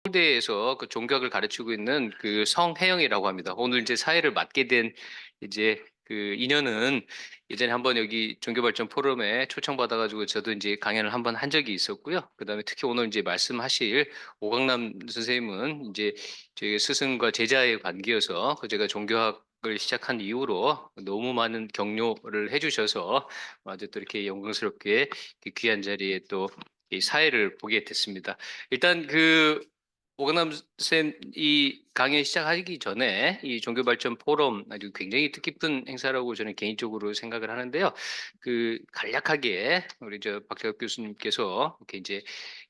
서울대에서 그 종교학을 가르치고 있는 그 성혜영이라고 합니다. 오늘 이제 사회를 맡게 된 이제 그 인연은 예전에 한번 여기 종교발전 포럼에 초청받아가지고 저도 이제 강연을 한번 한 적이 있었고요. 그다음에 특히 오늘 이제 말씀하실 오강남 선생님은 이제 저희 스승과 제자의 관계여서 그 제가 종교학을 시작한 이후로 너무 많은 격려를 해주셔서 아주 또 이렇게 영광스럽게 귀한 자리에 또 이 사회를 보게 됐습니다. 일단 오건남 쌤, 이 강연 시작하기 전에 이 종교발전 포럼 아주 굉장히 뜻깊은 행사라고 저는 개인적으로 생각을 하는데요. 간략하게 우리 저 박재학 교수님께서 이렇게 이제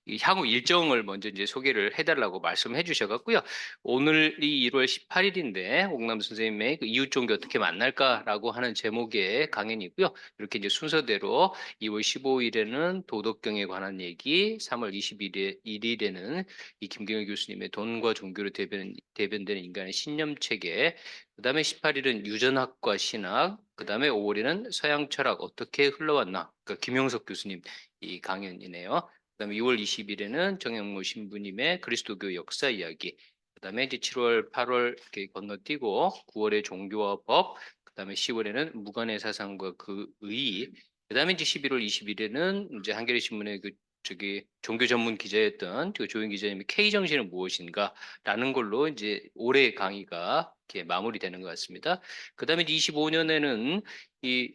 이 향후 일정을 먼저 이제 소개를 해달라고 말씀해 주셔갖고요. 오늘이 1월 18일인데 옥남 선생님의 그 이웃 종교 어떻게 만날까라고 하는 제목의 강연이고요. 이렇게 이제 순서대로 2월 15일에는 도덕경에 관한 얘기, 3월 21일에는 이 김경일 교수님의 돈과 종교로 대변되는 인간의 신념 체계, 그다음에 18일은 유전학과 신학, 그다음에 5월에는 서양 철학 어떻게 흘러왔나, 그러니까 김용석 교수님 이 강연이네요. 그다음에 6월 20일에는 정영모 신부님의 그리스도교 역사 이야기, 그다음에 이제 7월, 8월 이렇게 건너뛰고 9월에 종교와 법, 그다음에 10월에는 무관의 사상과 그 의, 그다음에 이제 11월 20일에는 이제 한겨레 신문의 저기 종교 전문 기자였던 그 조영 기자님이 K 정신은 무엇인가라는 걸로 이제 올해 강의가 이렇게 마무리되는 것 같습니다. 그다음에 이제 25년에는 이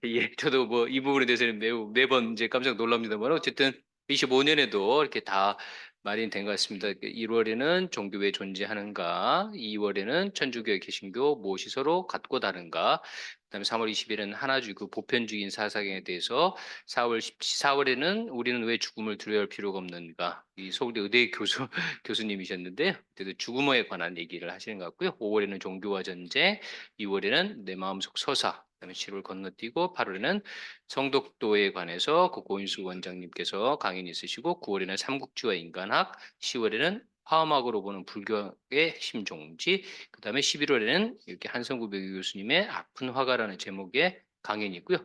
예, 저도 뭐 이 부분에 대해서는 매번 이제 깜짝 놀랍니다만 어쨌든 25년에도 이렇게 다 마련된 것 같습니다. 1월에는 종교 왜 존재하는가, 2월에는 천주교, 개신교 무엇이 서로 같고 다른가, 그다음에 3월 20일에는 하나주 그 보편주의인 사상에 대해서 4월에는 우리는 왜 죽음을 두려워할 필요가 없는가, 이 서울대 의대 교수 교수님이셨는데 그때도 죽음에 관한 얘기를 하시는 것 같고요. 5월에는 종교와 전쟁, 6월에는 내 마음속 서사, 그다음에 7월 건너뛰고 8월에는 성덕도에 관해서 그 고인수 원장님께서 강연이 있으시고 9월에는 삼국지와 인간학, 10월에는 화엄학으로 보는 불교의 심종지, 그다음에 11월에는 이렇게 한성구백 교수님의 아픈 화가라는 제목의 강연이 있고요.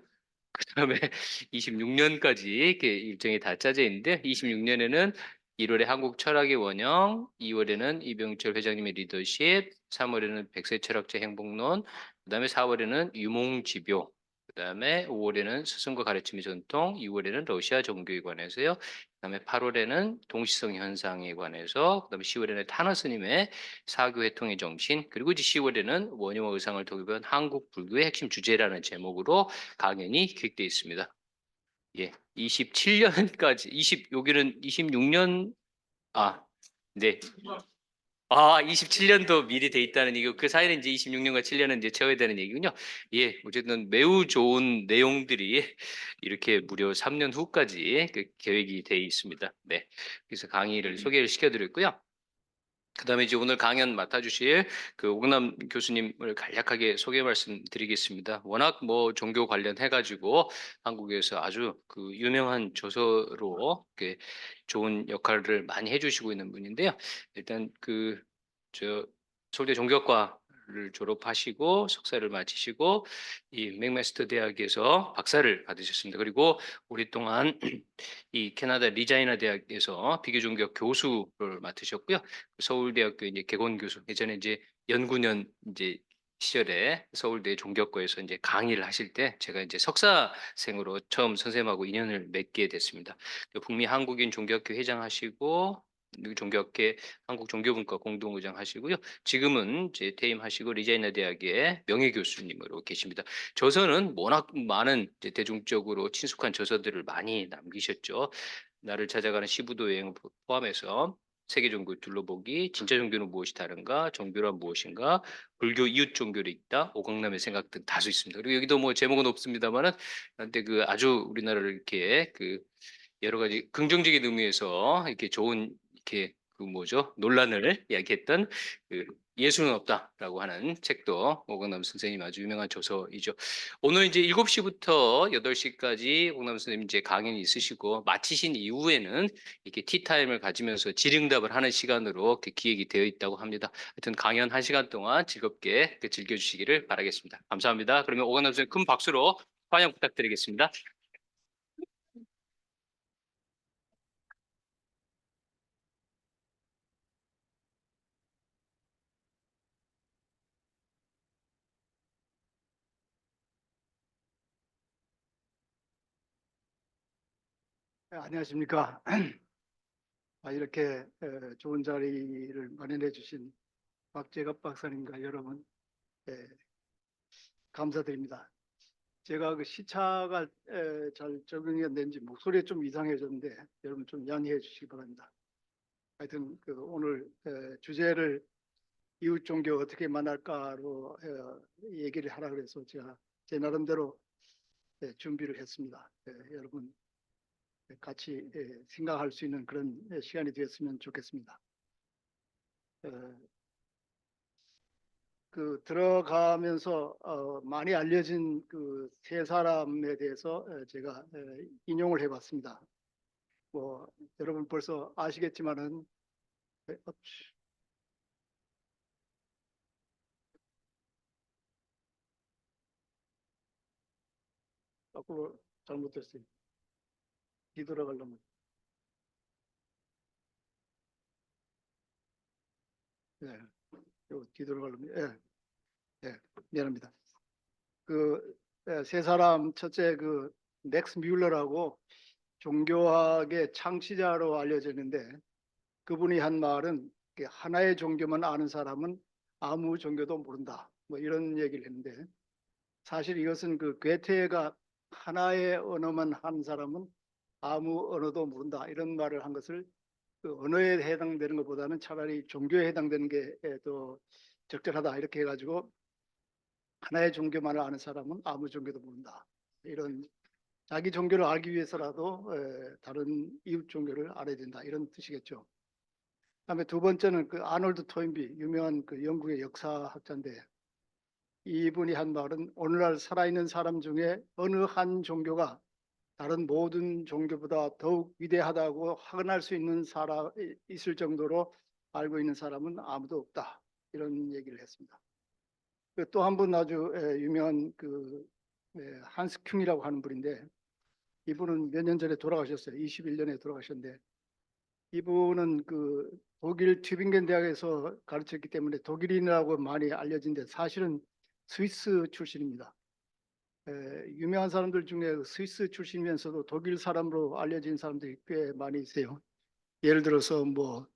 그다음에 26년까지 이렇게 일정이 다 짜져 있는데 26년에는 1월에 한국 철학의 원형, 2월에는 이병철 회장님의 리더십, 3월에는 백세 철학자 행복론, 그다음에 4월에는 유몽지교, 그다음에 5월에는 스승과 가르침의 전통, 6월에는 러시아 종교에 관해서요. 그다음에 8월에는 동시성 현상에 관해서, 그다음에 10월에는 타너 스님의 사교 회통의 정신, 그리고 이제 10월에는 원효와 의상을 도입한 한국 불교의 핵심 주제라는 제목으로 강연이 기획되어 있습니다. 예, 27년까지 여기는 26년. 아, 네. 27년도 미리 돼 있다는 얘기고 그 사이는 이제 26년과 7년은 이제 채워야 되는 얘기군요. 예, 어쨌든 매우 좋은 내용들이 이렇게 무려 3년 후까지 그 계획이 돼 있습니다. 네. 그래서 강의를 소개를 시켜드렸고요. 그다음에 이제 오늘 강연 맡아주실 그 오근남 교수님을 간략하게 소개 말씀드리겠습니다. 워낙 뭐 종교 관련해가지고 한국에서 아주 그 유명한 저서로 이렇게 좋은 역할을 많이 해주시고 있는 분인데요. 일단 저 서울대 종교학과를 졸업하시고 석사를 마치시고 이 맥마스터 대학에서 박사를 받으셨습니다. 그리고 오랫동안 이 캐나다 리자이나 대학에서 비교종교학 교수를 맡으셨고요. 서울대학교 이제 개건 교수, 예전에 이제 연구년 이제 시절에 서울대 종교학과에서 이제 강의를 하실 때 제가 이제 석사생으로 처음 선생님하고 인연을 맺게 됐습니다. 북미 한국인 종교학교 회장하시고 종교학회 한국종교분과 공동의장 하시고요. 지금은 이제 퇴임하시고 리자이나 대학의 명예교수님으로 계십니다. 저서는 워낙 많은 이제 대중적으로 친숙한 저서들을 많이 남기셨죠. 나를 찾아가는 시부도 여행을 포함해서 세계 종교 둘러보기, 진짜 종교는 무엇이 다른가, 종교란 무엇인가, 불교 이웃 종교를 읽다, 오강남의 생각 등 다수 있습니다. 그리고 여기도 뭐 제목은 없습니다만은, 근데 아주 우리나라를 이렇게 여러 가지 긍정적인 의미에서 이렇게 좋은 이렇게 뭐죠? 논란을 이야기했던 그 예수는 없다라고 하는 책도 오강남 선생님 아주 유명한 저서이죠. 오늘 이제 7시부터 8시까지 오강남 선생님 이제 강연이 있으시고 마치신 이후에는 이렇게 티타임을 가지면서 질의응답을 하는 시간으로 이렇게 기획이 되어 있다고 합니다. 하여튼 강연 1시간 동안 즐겁게 즐겨주시기를 바라겠습니다. 감사합니다. 그러면 오강남 선생님 큰 박수로 환영 부탁드리겠습니다. 네, 안녕하십니까. 이렇게 좋은 자리를 마련해 주신 박재갑 박사님과 여러분, 예, 감사드립니다. 제가 그 시차가 잘 적응이 안 되는지 목소리가 좀 이상해졌는데 여러분 좀 양해해 주시기 바랍니다. 하여튼 오늘 주제를 이웃 종교 어떻게 만날까로 얘기를 하라 그래서 제가 제 나름대로 준비를 했습니다. 여러분 같이 생각할 수 있는 그런 시간이 되었으면 좋겠습니다. 들어가면서 많이 알려진 그 세 사람에 대해서 제가 인용을 해봤습니다. 뭐 여러분 벌써 아시겠지만은 거꾸로 잘못됐어요. 뒤돌아가려면 예, 뒤돌아가려면 미안합니다. 그 세 사람 첫째 넥스 뮬러라고 종교학의 창시자로 알려졌는데 그분이 한 말은 하나의 종교만 아는 사람은 아무 종교도 모른다. 뭐 이런 얘기를 했는데 사실 이것은 괴테가 하나의 언어만 한 사람은 아무 언어도 모른다. 이런 말을 한 것을 언어에 해당되는 것보다는 차라리 종교에 해당되는 게 더 적절하다. 이렇게 해가지고 하나의 종교만을 아는 사람은 아무 종교도 모른다. 이런 자기 종교를 알기 위해서라도 다른 이웃 종교를 알아야 된다. 이런 뜻이겠죠. 그다음에 두 번째는 아놀드 토인비 유명한 영국의 역사학자인데 이분이 한 말은 오늘날 살아있는 사람 중에 어느 한 종교가 다른 모든 종교보다 더욱 위대하다고 확언할 수 있는 사람 있을 정도로 알고 있는 사람은 아무도 없다. 이런 얘기를 했습니다. 또 한 분 아주 유명한 한스 큐이라고 하는 분인데 이분은 몇 년 전에 돌아가셨어요. 21년에 돌아가셨는데 이분은 독일 튜빙겐 대학에서 가르쳤기 때문에 독일인이라고 많이 알려진데 사실은 스위스 출신입니다. 유명한 사람들 중에 스위스 출신이면서도 독일 사람으로 알려진 사람들이 꽤 많이 있어요. 예를 들어서 뭐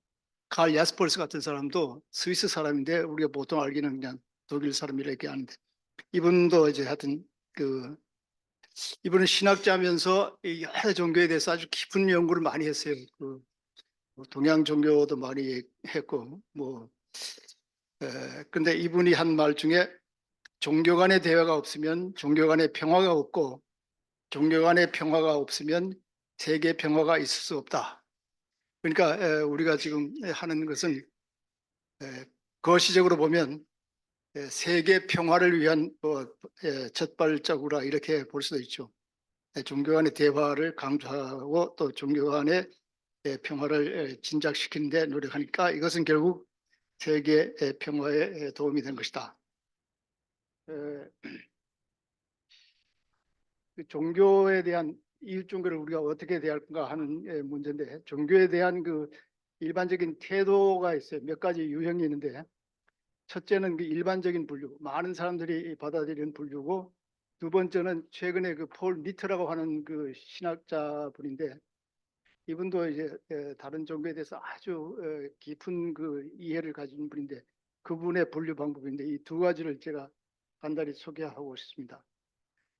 칼 야스퍼스 같은 사람도 스위스 사람인데 우리가 보통 알기는 그냥 독일 사람이라 이렇게 아는데 이분도 이제 하여튼 이분은 신학자면서 이 여러 종교에 대해서 아주 깊은 연구를 많이 했어요. 동양 종교도 많이 했고 뭐 근데 이분이 한 말 중에 종교 간의 대화가 없으면 종교 간의 평화가 없고 종교 간의 평화가 없으면 세계 평화가 있을 수 없다. 그러니까 우리가 지금 하는 것은 거시적으로 보면 세계 평화를 위한 첫 발자국이라 이렇게 볼 수도 있죠. 종교 간의 대화를 강조하고 또 종교 간의 평화를 진작시키는 데 노력하니까 이것은 결국 세계 평화에 도움이 된 것이다. 종교에 대한 이웃 종교를 우리가 어떻게 대할까 하는 문제인데 종교에 대한 일반적인 태도가 있어요. 몇 가지 유형이 있는데 첫째는 일반적인 분류, 많은 사람들이 받아들이는 분류고 두 번째는 최근에 폴 미트라고 하는 신학자 분인데 이분도 이제 다른 종교에 대해서 아주 깊은 이해를 가진 분인데 그분의 분류 방법인데 이 두 가지를 제가 간단히 소개하고 싶습니다.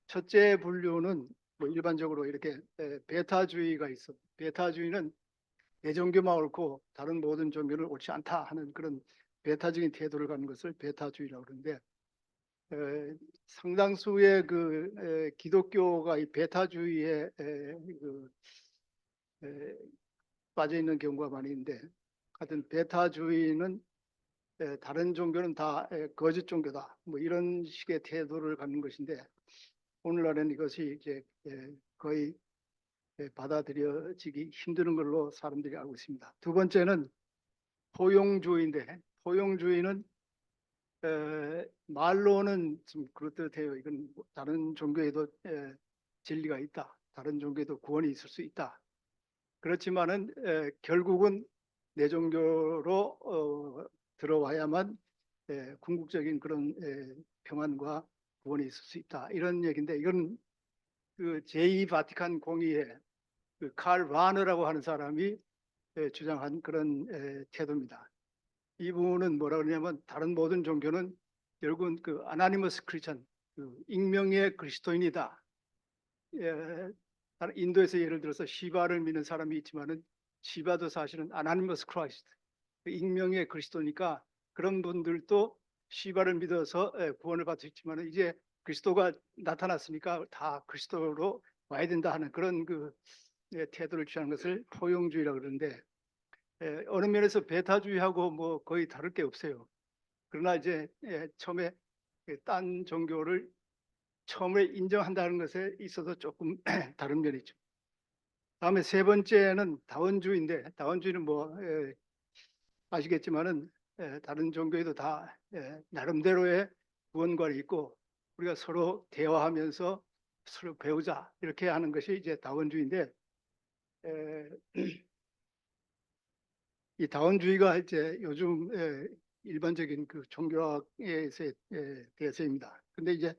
첫째 분류는 뭐 일반적으로 이렇게 베타주의가 있어. 베타주의는 내 종교만 옳고 다른 모든 종교는 옳지 않다 하는 그런 베타적인 태도를 갖는 것을 베타주의라고 그러는데 상당수의 기독교가 이 베타주의에 빠져 있는 경우가 많이 있는데 하여튼 베타주의는 다른 종교는 다 거짓 종교다. 뭐 이런 식의 태도를 갖는 것인데 오늘날은 이것이 이제 거의 받아들여지기 힘든 걸로 사람들이 알고 있습니다. 두 번째는 포용주의인데 포용주의는 말로는 좀 그렇듯해요. 이건 다른 종교에도 진리가 있다. 다른 종교에도 구원이 있을 수 있다. 그렇지만은 결국은 내 종교로 들어와야만 궁극적인 그런 평안과 구원이 있을 수 있다. 이런 얘기인데 이건 제2 바티칸 공의회 칼 바너라고 하는 사람이 주장한 그런 태도입니다. 이분은 뭐라 그러냐면 다른 모든 종교는 결국은 그 아나니머스 크리스천, 그 익명의 그리스도인이다. 다른 인도에서 예를 들어서 시바를 믿는 사람이 있지만은 시바도 사실은 아나니머스 크라이스트, 그 익명의 그리스도니까 그런 분들도 시바를 믿어서 구원을 받을 수 있지만은 이제 그리스도가 나타났으니까 다 그리스도로 와야 된다 하는 그런 태도를 취하는 것을 포용주의라고 그러는데 어느 면에서 베타주의하고 뭐 거의 다를 게 없어요. 그러나 이제 처음에 딴 종교를 처음에 인정한다는 것에 있어서 조금 다른 면이죠. 다음에 세 번째는 다원주의인데 다원주의는 뭐 아시겠지만은 다른 종교에도 다 나름대로의 구원관이 있고 우리가 서로 대화하면서 서로 배우자 이렇게 하는 것이 이제 다원주의인데 에, 이 다원주의가 이제 요즘 일반적인 그 종교학에서 대세입니다. 근데 이제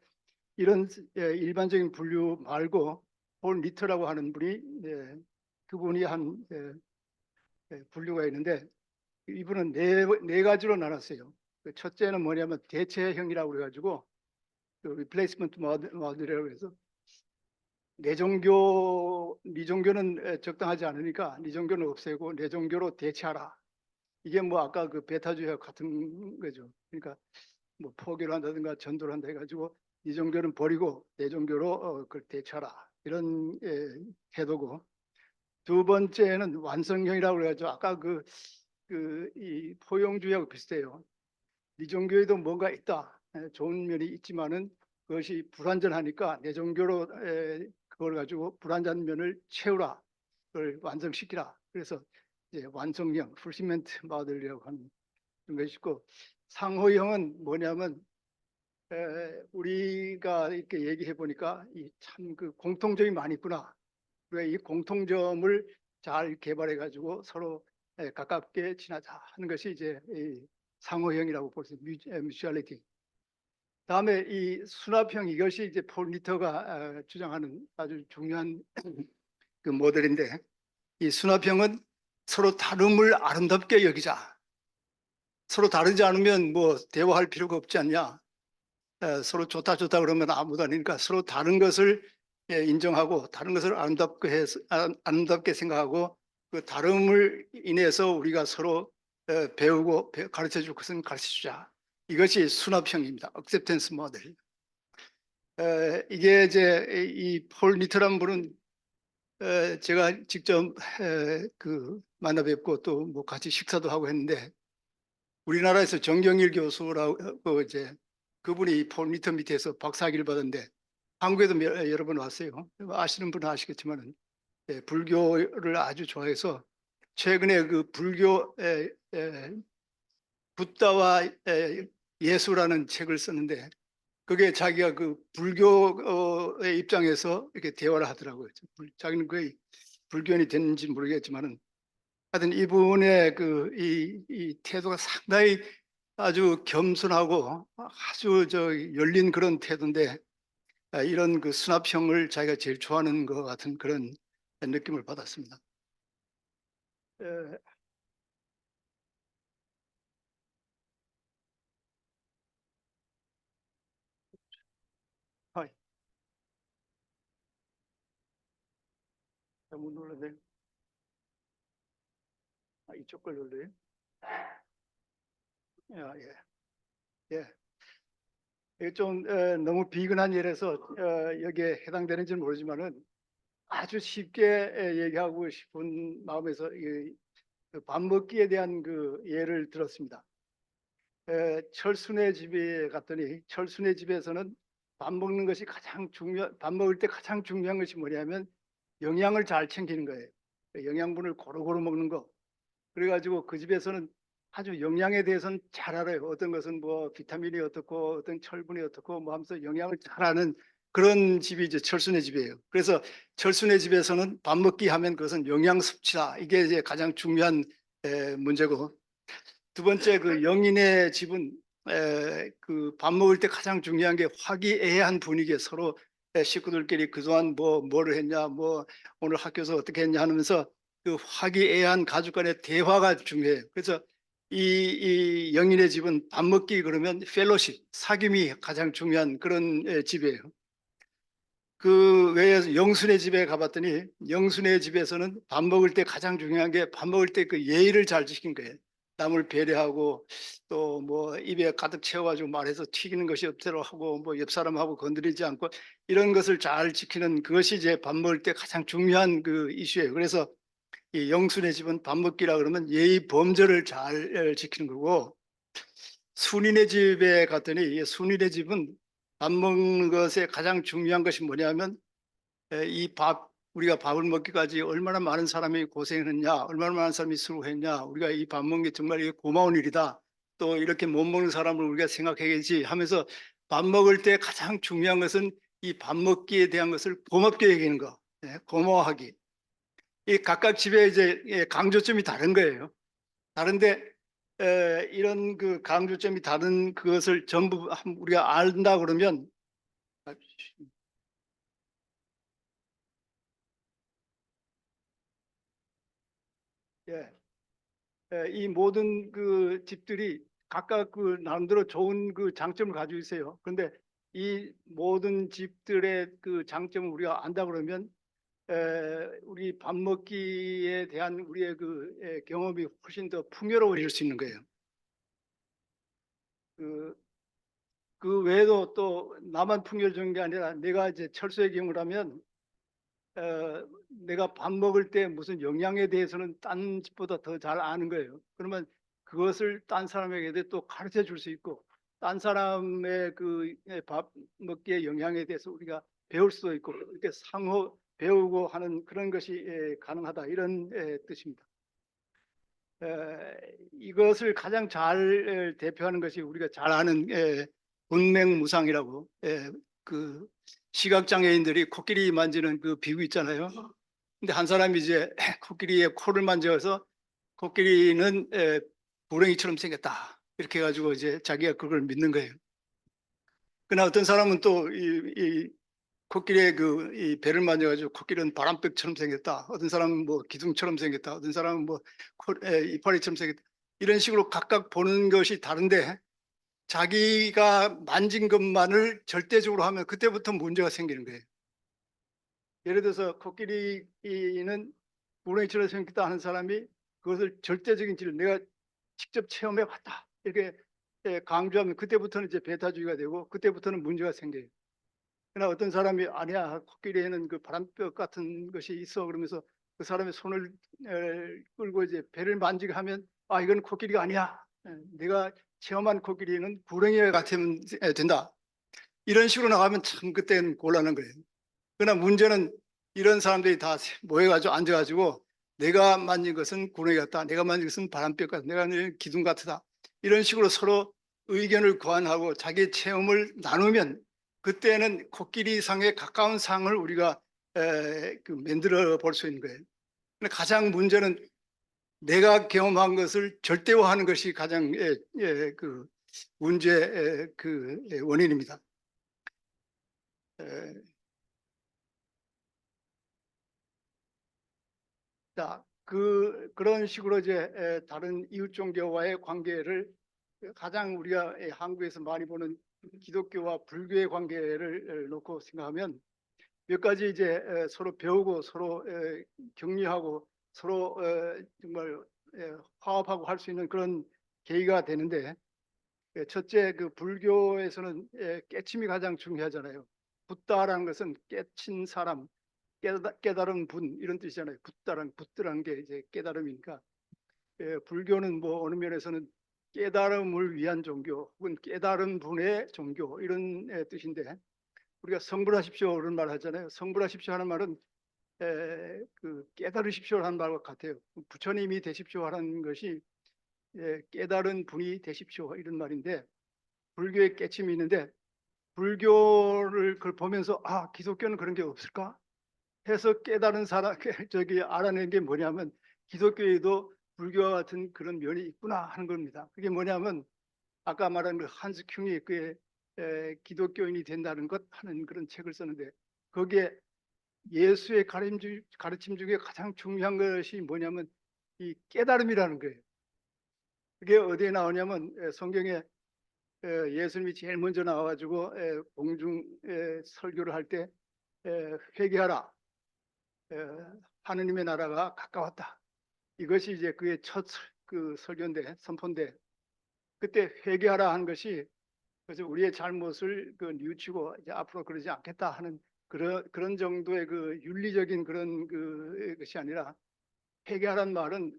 이런 일반적인 분류 말고 폴 리터라고 하는 분이 그분이 한 분류가 있는데 이분은 네 가지로 나눴어요. 그 첫째는 뭐냐면 대체형이라고 그래가지고 그 리플레이스먼트 모델이라고 해서 내 종교는 적당하지 않으니까 네 종교는 없애고 내 종교로 대체하라. 이게 뭐 아까 그 베타주의와 같은 거죠. 그러니까 뭐 포교를 한다든가 전도를 한다 해가지고 네 종교는 버리고 내 종교로 그걸 대체하라. 이런 태도고 두 번째는 완성형이라고 그래가지고 아까 이 포용주의하고 비슷해요. 네 종교에도 뭔가 있다. 좋은 면이 있지만은 그것이 불완전하니까 내 종교로 그걸 가지고 불완전 면을 채우라. 그걸 완성시키라. 그래서 이제 완성형, 풀시멘트 모델이라고 하는 그런 것이 있고 상호형은 뭐냐면 우리가 이렇게 얘기해 보니까 참 그 공통점이 많이 있구나. 우리가 이 공통점을 잘 개발해 가지고 서로 가깝게 지나자 하는 것이 이제 이 상호형이라고 볼 수 있습니다. 뮤추얼리티. 다음에 이 수납형 이것이 이제 폴 리터가 주장하는 아주 중요한 그 모델인데 이 수납형은 서로 다름을 아름답게 여기자. 서로 다르지 않으면 뭐 대화할 필요가 없지 않냐. 서로 좋다 좋다 그러면 아무도 아니니까 서로 다른 것을 인정하고 다른 것을 아름답게 생각하고 그 다름을 인해서 우리가 서로 배우고 가르쳐 줄 것은 가르쳐 주자. 이것이 수납형입니다. acceptance 모델. 이게 이제 이 폴 리터란 분은 제가 직접 만나 뵙고 또 뭐 같이 식사도 하고 했는데 우리나라에서 정경일 교수라고 이제 그분이 폴 리터 밑에서 박사학위를 받았는데 한국에도 여러 번 왔어요. 아시는 분은 아시겠지만 불교를 아주 좋아해서 최근에 그 불교 붓다와 예수라는 책을 썼는데 그게 자기가 그 불교의 입장에서 이렇게 대화를 하더라고요. 자기는 거의 불교인이 됐는지 모르겠지만은 하여튼 이분의 이 태도가 상당히 아주 겸손하고 아주 열린 그런 태도인데 이런 그 수납형을 자기가 제일 좋아하는 것 같은 그런 느낌을 받았습니다. 에, 아, 잘못 눌렀네. 이쪽 걸 눌러요. 예. 예. 이게 좀 너무 비근한 예라서 여기에 해당되는지는 모르지만은 아주 쉽게 얘기하고 싶은 마음에서 밥 먹기에 대한 그 예를 들었습니다. 철순의 집에 갔더니 철순의 집에서는 밥 먹을 때 가장 중요한 것이 뭐냐면 영양을 잘 챙기는 거예요. 영양분을 고루고루 먹는 거. 그래가지고 그 집에서는 아주 영양에 대해서는 잘 알아요. 어떤 것은 뭐 비타민이 어떻고 어떤 철분이 어떻고 뭐 하면서 영양을 잘 아는 그런 집이 이제 철순의 집이에요. 그래서 철순의 집에서는 밥 먹기 하면 그것은 영양 섭취다. 이게 이제 가장 중요한 문제고 두 번째 그 영인의 집은 그 밥 먹을 때 가장 중요한 게 화기애애한 분위기에 서로 식구들끼리 그동안 뭐를 했냐, 뭐 오늘 학교에서 어떻게 했냐 하면서 그 화기애애한 가족 간의 대화가 중요해요. 그래서 이 영인의 집은 밥 먹기 그러면 펠로십, 사귐이 가장 중요한 그런 집이에요. 그 외에 영순의 집에 가봤더니 영순의 집에서는 밥 먹을 때 가장 중요한 게 밥 먹을 때 그 예의를 잘 지킨 거예요. 남을 배려하고 또 뭐 입에 가득 채워가지고 말해서 튀기는 것이 없도록 하고 뭐 옆 사람하고 건드리지 않고 이런 것을 잘 지키는 그것이 이제 밥 먹을 때 가장 중요한 그 이슈예요. 그래서 이 영순의 집은 밥 먹기라 그러면 예의 범절을 잘 지키는 거고, 순인의 집에 갔더니 이 순인의 집은 밥 먹는 것에 가장 중요한 것이 뭐냐면 이 밥, 우리가 밥을 먹기까지 얼마나 많은 사람이 고생했냐, 얼마나 많은 사람이 수고했냐, 우리가 이 밥 먹는 게 정말 이게 고마운 일이다. 또 이렇게 못 먹는 사람을 우리가 생각해야지 하면서 밥 먹을 때 가장 중요한 것은 이 밥 먹기에 대한 것을 고맙게 여기는 거, 고마워하기. 이 각각 집에 이제 강조점이 다른 거예요. 다른데 이런 그 강조점이 다른 그것을 전부 우리가 안다 그러면 예, 이 모든 그 집들이 각각 그 나름대로 좋은 그 장점을 가지고 있어요. 그런데 이 모든 집들의 그 장점을 우리가 안다 그러면 우리 밥 먹기에 대한 우리의 그 경험이 훨씬 더 풍요로워질 수 있는 거예요. 그, 그 외에도 또 나만 풍요로운 게 아니라 내가 이제 철수의 경우를 하면 내가 밥 먹을 때 무슨 영양에 대해서는 딴 집보다 더 잘 아는 거예요. 그러면 그것을 딴 사람에게 또 가르쳐 줄 수 있고, 딴 사람의 그 밥 먹기의 영양에 대해서 우리가 배울 수도 있고, 이렇게 상호 배우고 하는 그런 것이 가능하다, 이런 뜻입니다. 이것을 가장 잘 대표하는 것이 우리가 잘 아는 문맹무상이라고, 그 시각장애인들이 코끼리 만지는 그 비유 있잖아요. 근데 한 사람이 이제 코끼리의 코를 만져서 코끼리는 구렁이처럼 생겼다, 이렇게 해가지고 이제 자기가 그걸 믿는 거예요. 그러나 어떤 사람은 또 이 코끼리의 그 이 배를 만져가지고 코끼리는 바람벽처럼 생겼다, 어떤 사람은 뭐 기둥처럼 생겼다, 어떤 사람은 뭐 이파리처럼 생겼다, 이런 식으로 각각 보는 것이 다른데 자기가 만진 것만을 절대적으로 하면 그때부터 문제가 생기는 거예요. 예를 들어서 코끼리는 구렁이처럼 생겼다 하는 사람이 그것을 절대적인 진리, 내가 직접 체험해 봤다, 이렇게 강조하면 그때부터는 이제 배타주의가 되고 그때부터는 문제가 생겨요. 그러나 어떤 사람이 아니야, 코끼리에는 그 바람벽 같은 것이 있어, 그러면서 그 사람의 손을 끌고 이제 배를 만지게 하면 아, 이건 코끼리가 아니야, 내가 체험한 코끼리는 구렁이 같으면 된다, 이런 식으로 나가면 참 그때는 곤란한 거예요. 그러나 문제는 이런 사람들이 다 모여가지고 앉아가지고 내가 만진 것은 구렁이 같다, 내가 만진 것은 바람벽 같다, 내가 만진 기둥 같다, 이런 식으로 서로 의견을 교환하고 자기 체험을 나누면 그때는 코끼리상에 가까운 상을 우리가 만들어 볼 수 있는 거예요. 근데 가장 문제는 내가 경험한 것을 절대화하는 것이 가장 그 문제의 그 원인입니다. 자, 그런 식으로 이제 다른 이웃 종교와의 관계를 가장 우리가 한국에서 많이 보는 기독교와 불교의 관계를 놓고 생각하면 몇 가지 이제 서로 배우고 서로 격려하고 서로 정말 화합하고 할 수 있는 그런 계기가 되는데, 첫째, 그 불교에서는 깨침이 가장 중요하잖아요. 붓다라는 것은 깨친 사람, 깨달은 분, 이런 뜻이잖아요. 붓다란 게 이제 깨달음이니까. 불교는 뭐 어느 면에서는 깨달음을 위한 종교 혹은 깨달은 분의 종교, 이런 뜻인데, 우리가 성불하십시오 이런 말 하잖아요. 성불하십시오 하는 말은 그 깨달으십시오 하는 말과 같아요. 부처님이 되십시오 하는 것이 깨달은 분이 되십시오, 이런 말인데, 불교의 깨침이 있는데 불교를 그걸 보면서 아, 기독교는 그런 게 없을까 해서 깨달은 사람 저기 알아낸 게 뭐냐면 기독교에도 불교와 같은 그런 면이 있구나 하는 겁니다. 그게 뭐냐면 아까 말한 그 한스 큐이 그의 기독교인이 된다는 것 하는 그런 책을 썼는데, 거기에 예수의 가르침 중에 가장 중요한 것이 뭐냐면 이 깨달음이라는 거예요. 그게 어디에 나오냐면 성경에 예수님이 제일 먼저 나와가지고 공중 설교를 할 때 회개하라, 하느님의 나라가 가까웠다. 이것이 이제 그의 첫 그 설교인데, 선포인데, 그때 회개하라 한 것이 그래서 우리의 잘못을 그 뉘우치고 이제 앞으로 그러지 않겠다 하는 그런 정도의 그 윤리적인 그런 것이 아니라, 회개하란 말은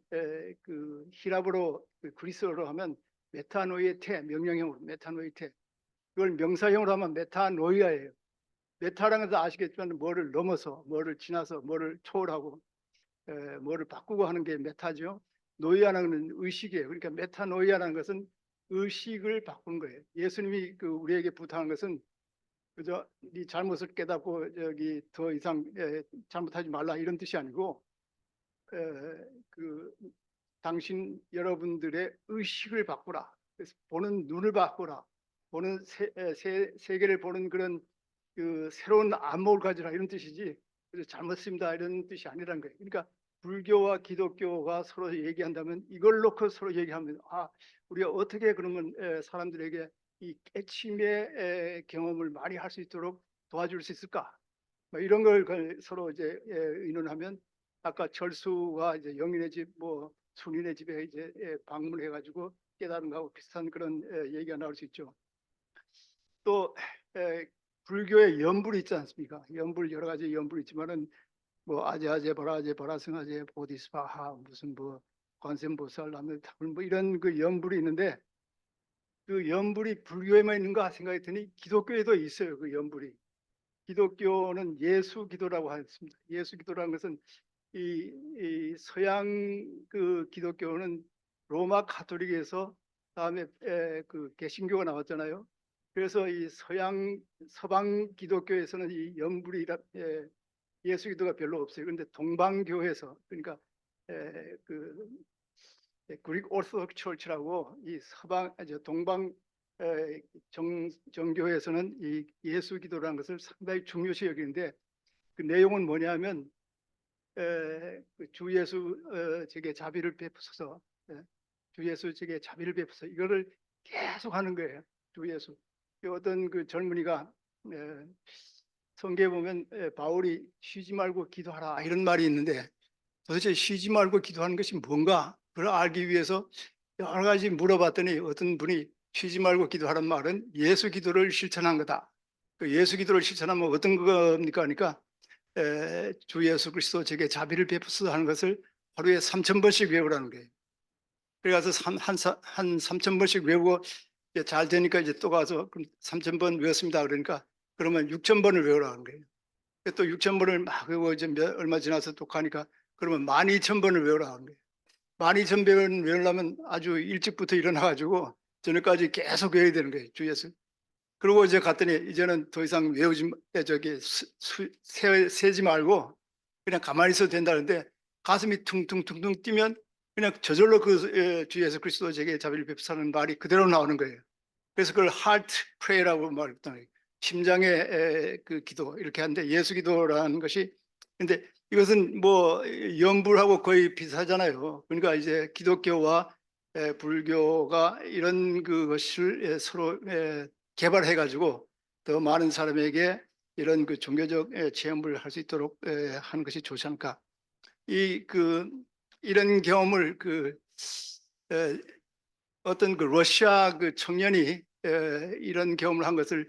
그 히라브로 그 그리스어로 하면 메타노이테, 명령형으로 메타노이테, 그걸 명사형으로 하면 메타노이아예요. 메타라는 것도 아시겠지만 뭐를 넘어서, 뭐를 지나서, 뭐를 초월하고 뭐를 바꾸고 하는 게 메타죠. 노이아라는 의식이에요. 그러니까 메타노이아라는 것은 의식을 바꾸는 거예요. 예수님이 그 우리에게 부탁한 것은 그저 네 잘못을 깨닫고 저기 더 이상 잘못하지 말라 이런 뜻이 아니고, 그 당신 여러분들의 의식을 바꾸라. 그래서 보는 눈을 바꾸라. 보는 세계를 보는 그런 그 새로운 안목을 가지라 이런 뜻이지. 그래서 잘못습니다 이런 뜻이 아니라는 거예요. 그러니까 불교와 기독교가 서로 얘기한다면 이걸 놓고 서로 얘기하면 우리가 어떻게 그러면 사람들에게 이 깨침의 경험을 많이 할 수 있도록 도와줄 수 있을까? 뭐 이런 걸 서로 이제 의논하면, 아까 철수가 이제 영인의 집, 뭐 순인의 집에 이제 방문해가지고 깨달은 거하고 비슷한 그런 얘기가 나올 수 있죠. 또 불교의 연불이 있지 않습니까? 연불 여러 가지 연불이 있지만은 뭐 아제아제 버라제 버라승아제 보디스바하 무슨 뭐 관세음보살 남들타불 뭐 이런 그 연불이 있는데, 그 연불이 불교에만 있는가 생각이 드니 기독교에도 있어요. 그 연불이. 기독교는 예수 기도라고 하였습니다. 예수 기도라는 것은 이 서양 그 기독교는 로마 가톨릭에서 다음에 그 개신교가 나왔잖아요. 그래서 이 서방 기독교에서는 이 연불이라 예수 기도가 별로 없어요. 그런데 동방교에서, 그러니까 그 그릭 오르토독스 처치라고 이 동방 정교에서는 이 예수 기도라는 것을 상당히 중요시 여기는데, 그 내용은 뭐냐면 주 예수 제게 자비를 베푸소서, 주 예수 제게 자비를 베푸소서, 이거를 계속 하는 거예요. 주 예수. 어떤 그 젊은이가 성경에 보면 바울이 쉬지 말고 기도하라 이런 말이 있는데, 도대체 쉬지 말고 기도하는 것이 뭔가 그걸 알기 위해서 여러 가지 물어봤더니 어떤 분이 쉬지 말고 기도하란 말은 예수 기도를 실천한 거다. 그 예수 기도를 실천하면 어떤 겁니까? 그러니까 주 예수 그리스도 제게 자비를 베푸소서 하는 것을 하루에 3,000번씩 외우라는 거예요. 그래서 한 3,000번씩 외우고 잘 되니까 이제 또 가서 3,000번 외웠습니다. 그러니까 그러면 6,000번을 외우라는 거예요. 또 6,000번을 막 외우고 이제 얼마 지나서 또 가니까 그러면 12,000번을 외우라는 거예요. 12,000번 외우려면 아주 일찍부터 일어나가지고 저녁까지 계속 외워야 되는 거예요. 주 예수. 그리고 이제 갔더니 이제는 더 이상 외우지 저기 세지 말고 그냥 가만히 있어도 된다는데, 가슴이 퉁퉁퉁퉁 뛰면 그냥 저절로 그 주 예수 그리스도 제게 자비를 베푸소서는 말이 그대로 나오는 거예요. 그래서 그걸 heart prayer라고 말했던 거예요. 심장의 그 기도 이렇게 하는데, 예수 기도라는 것이, 근데 이것은 뭐 연불하고 거의 비슷하잖아요. 그러니까 이제 기독교와 불교가 이런 그것을 서로 개발해 가지고 더 많은 사람에게 이런 그 종교적 체험을 할 수 있도록 하는 것이 좋지 않을까. 이런 경험을 어떤 그 러시아 그 청년이 이런 경험을 한 것을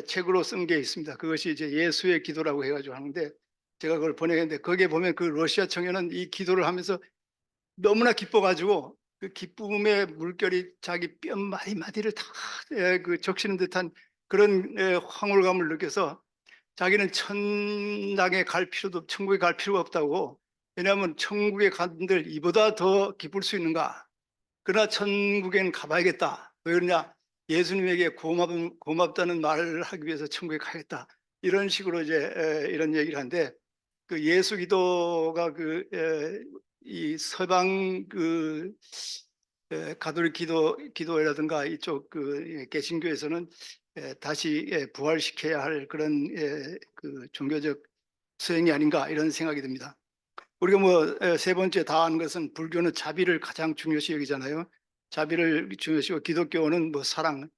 책으로 쓴 게 있습니다. 그것이 이제 예수의 기도라고 해가지고 하는데, 제가 그걸 번역했는데 거기에 보면 그 러시아 청년은 이 기도를 하면서 너무나 기뻐가지고 그 기쁨의 물결이 자기 뼈 마디마디를 다 그 적시는 듯한 그런 황홀감을 느껴서, 자기는 천당에 갈 필요도, 천국에 갈 필요가 없다고. 왜냐하면 천국에 간들 이보다 더 기쁠 수 있는가? 그러나 천국에는 가봐야겠다. 왜 그러냐? 예수님에게 고맙다는 말을 하기 위해서 천국에 가겠다. 이런 식으로 이제 이런 얘기를 하는데, 그 예수 기도가 이 서방 가톨릭 기도회라든가 이쪽 개신교에서는 다시 부활시켜야 할 그런 그 종교적 수행이 아닌가 이런 생각이 듭니다. 우리가 뭐 세 번째 다 아는 것은 불교는 자비를 가장 중요시 여기잖아요. 자비를 중요시 여기고 기독교는 뭐 사랑.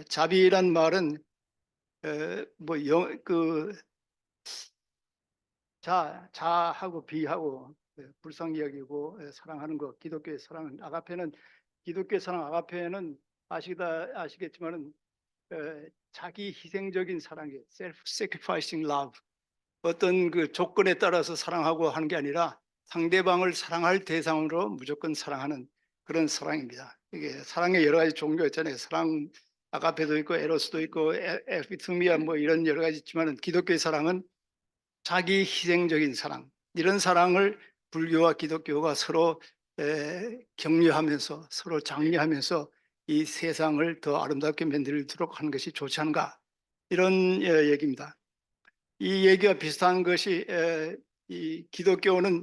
자비란 말은 뭐그 자하고 비하고 불쌍히 여기고 사랑하는 것. 기독교의 사랑은 아가페는 기독교의 사랑 아가페는 아시겠지만은 자기 희생적인 사랑이에요. self-sacrificing love. 어떤 그 조건에 따라서 사랑하고 하는 게 아니라 상대방을 사랑할 대상으로 무조건 사랑하는 그런 사랑입니다. 이게 사랑의 여러 가지 종류가 있잖아요. 사랑 아가페도 있고 에로스도 있고 에피투미아 뭐 이런 여러 가지 있지만은 기독교의 사랑은 자기 희생적인 사랑. 이런 사랑을 불교와 기독교가 서로 격려하면서 서로 장려하면서 이 세상을 더 아름답게 만들도록 하는 것이 좋지 않은가 이런 얘기입니다. 이 얘기와 비슷한 것이 이 기독교는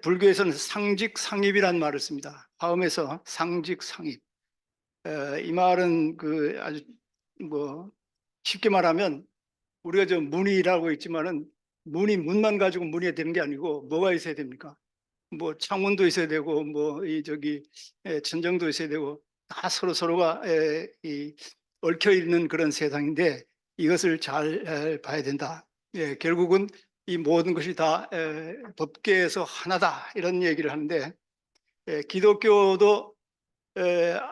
불교에서는 상직상입이라는 말을 씁니다. 화음에서 상직상입. 이 말은 그 아주 뭐 쉽게 말하면 우리가 저 문이라고 있지만은 문만 가지고 문이 되는 게 아니고 뭐가 있어야 됩니까? 뭐 창문도 있어야 되고 뭐 이 저기 천정도 있어야 되고 다 서로가 이 얽혀 있는 그런 세상인데 이것을 잘 봐야 된다. 결국은 이 모든 것이 다 법계에서 하나다 이런 얘기를 하는데 기독교도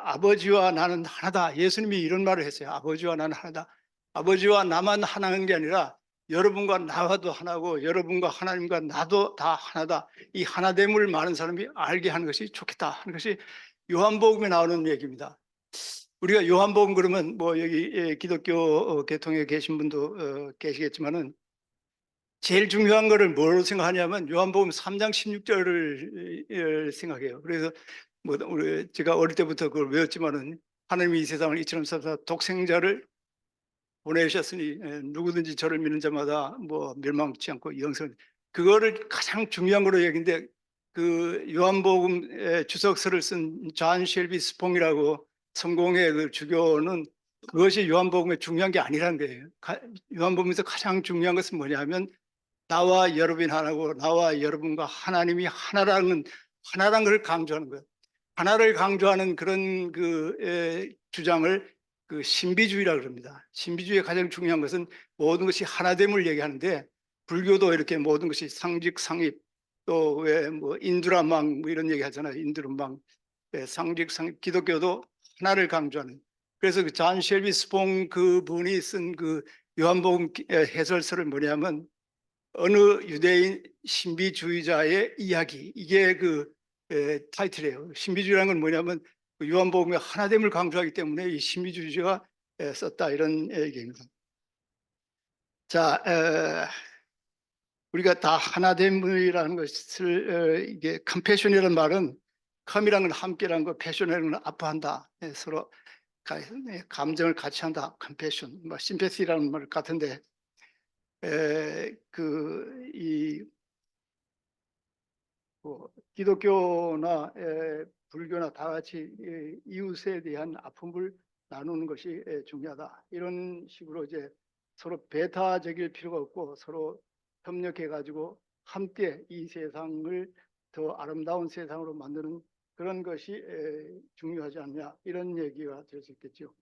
아버지와 나는 하나다. 예수님이 이런 말을 했어요. 아버지와 나는 하나다. 아버지와 나만 하나인 게 아니라 여러분과 나와도 하나고 여러분과 하나님과 나도 다 하나다. 이 하나됨을 많은 사람이 알게 하는 것이 좋겠다 하는 것이 요한복음에 나오는 얘기입니다. 우리가 요한복음 그러면 뭐 여기 기독교 계통에 계신 분도 계시겠지만은 제일 중요한 거를 뭐로 생각하냐면 요한복음 3장 16절을 생각해요. 그래서 뭐 우리 제가 어릴 때부터 그걸 외웠지만은 하나님이 이 세상을 이처럼 사사 독생자를 보내셨으니 누구든지 저를 믿는 자마다 뭐 멸망치 않고 영생. 그거를 가장 중요한 거로 얘기인데 그 요한복음 주석서를 쓴 존 쉘비 스퐁이라고 성공의 그 주교는 그것이 요한복음의 중요한 게 아니라는 거예요. 요한복음에서 가장 중요한 것은 뭐냐면 나와 여러분이 하나고 나와 여러분과 하나님이 하나라는 걸 강조하는 거예요. 하나를 강조하는 그런 주장을 그 신비주의라 그럽니다. 신비주의의 가장 중요한 것은 모든 것이 하나됨을 얘기하는데 불교도 이렇게 모든 것이 상직상입 또 왜 뭐 인두라망 뭐 이런 얘기 하잖아요. 인두라망 상직상입. 기독교도 하나를 강조하는. 그래서 그 존 쉘비 스퐁 그 분이 쓴 그 요한복음 해설서를 뭐냐면 어느 유대인 신비주의자의 이야기. 이게 그 타이틀이에요. 신비주의라는 건 뭐냐면 그 요한복음의 하나됨을 강조하기 때문에 이 신비주의자가 썼다 이런 얘기입니다. 자, 우리가 다 하나됨이라는 것을 이게 컴패션이라는 말은 컴이라는 건 함께라는 거, 패션이라는 건 아파한다. 서로 감정을 같이 한다. 컴패션, 뭐 심패시라는 말 같은데 그이 기독교나 불교나 다 같이 이웃에 대한 아픔을 나누는 것이 중요하다. 이런 식으로 이제 서로 배타적일 필요가 없고 서로 협력해 가지고 함께 이 세상을 더 아름다운 세상으로 만드는 그런 것이 중요하지 않냐 이런 얘기가 될 수 있겠죠.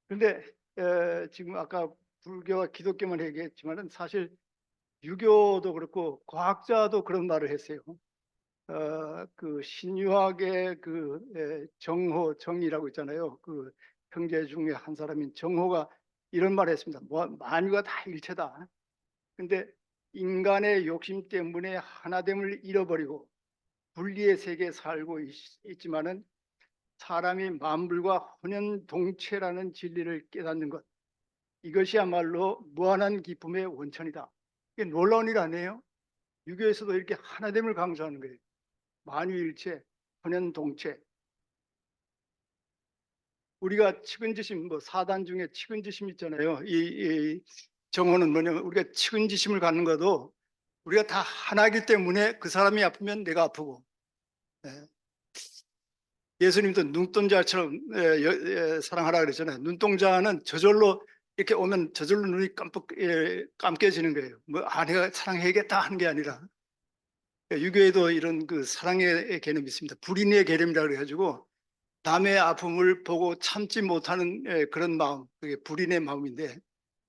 그런데 지금 아까 불교와 기독교만 얘기했지만은 사실 유교도 그렇고 과학자도 그런 말을 했어요. 그 신유학의 정이라고 있잖아요. 그 형제 중에 한 사람인 정호가 이런 말을 했습니다. 만유가 다 일체다. 근데 인간의 욕심 때문에 하나됨을 잃어버리고 분리의 세계에 살고 있지만은 사람이 만물과 혼연동체라는 진리를 깨닫는 것. 이것이야말로 무한한 기쁨의 원천이다. 이게 놀라운 일 아니에요? 유교에서도 이렇게 하나됨을 강조하는 거예요. 만유일체, 혼연동체. 우리가 측은지심, 뭐 사단 중에 측은지심 있잖아요. 이 정호는 뭐냐면 우리가 측은지심을 갖는 것도 우리가 다 하나이기 때문에 그 사람이 아프면 내가 아프고, 예. 예수님도 눈동자처럼 사랑하라 그랬잖아요. 눈동자는 저절로 이렇게 오면 저절로 눈이 감겨지는 거예요. 뭐 내가 사랑해야겠다 하는 게 아니라, 유교에도 이런 그 사랑의 개념이 있습니다. 불인의 개념이라 그래가지고 남의 아픔을 보고 참지 못하는 그런 마음, 그게 불인의 마음인데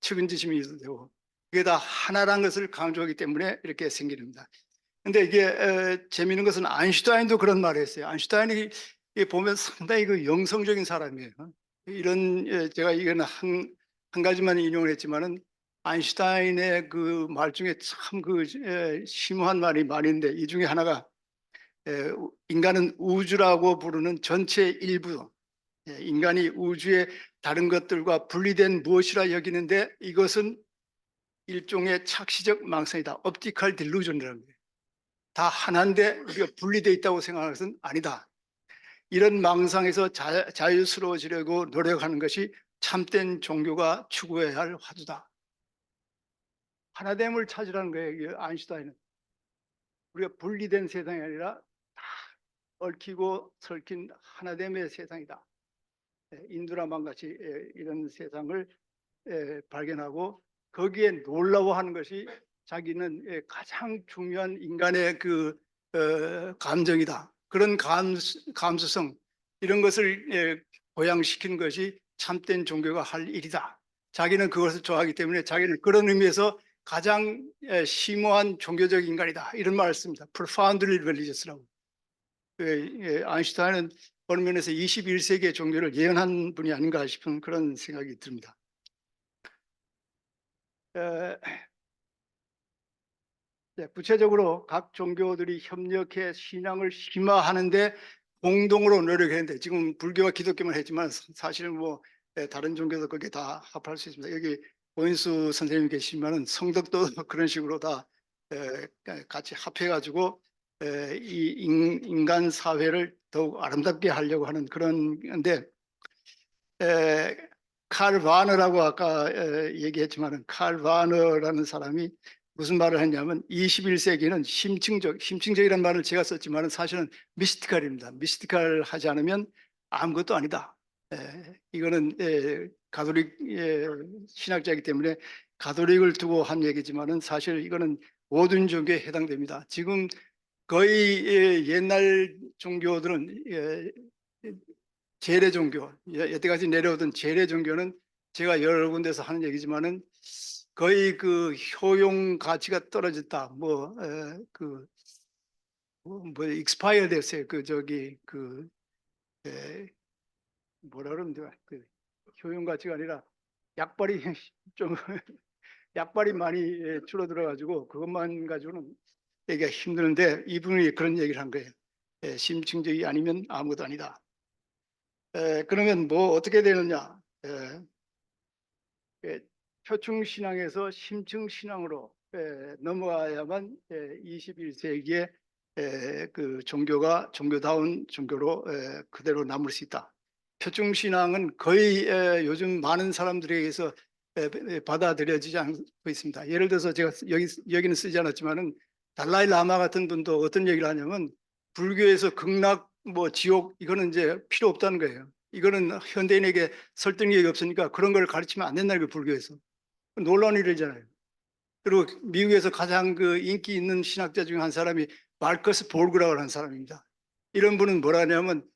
측은지심이 있어도 되고, 그게 다 하나라는 것을 강조하기 때문에 이렇게 생기는 겁니다. 근데 이게 재미있는 것은 아인슈타인도 그런 말을 했어요. 아인슈타인이 보면 상당히 그 영성적인 사람이에요. 이런 제가 이거는 한 가지만 인용을 했지만은 아인슈타인의 그 말 중에 참 그 심오한 말이 많이 있는데, 이 중에 하나가 인간은 우주라고 부르는 전체 일부, 인간이 우주의 다른 것들과 분리된 무엇이라 여기는데 이것은 일종의 착시적 망상이다. 옵티컬 딜루전이라는 거예요. 다 하나인데 우리가 분리되어 있다고 생각하는 것은 아니다. 이런 망상에서 자유스러워지려고 노력하는 것이 참된 종교가 추구해야 할 화두다. 하나됨을 찾으라는 거예요. 아인슈타인은. 우리가 분리된 세상이 아니라 다 얽히고 설킨 하나됨의 세상이다. 인두라만 같이 이런 세상을 발견하고 거기에 놀라워하는 것이 자기는 가장 중요한 인간의 그 감정이다. 그런 감수성, 이런 것을 보양시키는 것이 참된 종교가 할 일이다. 자기는 그것을 좋아하기 때문에 자기는 그런 의미에서 가장 심오한 종교적 인간이다. 이런 말을 씁니다. profoundly religious라고. 아인슈타인은 어느 면에서 21세기의 종교를 예언한 분이 아닌가 싶은 그런 생각이 듭니다. 구체적으로 각 종교들이 협력해 신앙을 심화하는데 공동으로 노력했는데, 지금 불교와 기독교만 했지만 사실은 뭐 다른 종교도 거기에 다 합할 수 있습니다. 여기 고인수 선생님 계시지만은 성덕도 그런 식으로 다 같이 합해가지고 이 인간 사회를 더욱 아름답게 하려고 하는 그런 건데, 칼 바너라고 아까 얘기했지만은 칼 바너라는 사람이 무슨 말을 했냐면 21세기는 심층적이라는 말을 제가 썼지만 사실은 미스티컬입니다. 미스티컬 하지 않으면 아무것도 아니다. 이거는 가톨릭 신학자이기 때문에 가톨릭을 두고 한 얘기지만은 사실 이거는 모든 종교에 해당됩니다. 지금 거의 옛날 종교들은 재래 종교, 여태까지 내려오던 재래 종교는 제가 여러 군데서 하는 얘기지만은 거의 그 효용 가치가 떨어졌다. 익스파이어 됐어요. 뭐라 그러면 돼요? 그 효용 가치가 아니라 약발이 좀 약발이 많이 줄어들어 가지고 그것만 가지고는 얘기가 힘드는데, 이분이 그런 얘기를 한 거예요. 심층적이 아니면 아무것도 아니다. 그러면 뭐 어떻게 되느냐? 표충 신앙에서 심층 신앙으로 넘어가야만 21세기에 그 종교다운 종교로 그대로 남을 수 있다. 표충 신앙은 거의 요즘 많은 사람들에 의해서 받아들여지지 않고 있습니다. 예를 들어서 제가 여기는 쓰지 않았지만은 달라이 라마 같은 분도 어떤 얘기를 하냐면 불교에서 극락 뭐 지옥 이거는 이제 필요 없다는 거예요. 이거는 현대인에게 설득력이 없으니까 그런 걸 가르치면 안 된다는 거예요. 불교에서. 놀라운 일이잖아요. 그리고 미국에서 가장 그 인기 있는 신학자 중에 한 사람이 마르커스 볼그라고 하는 사람입니다. 이런 분은 뭐라 하냐면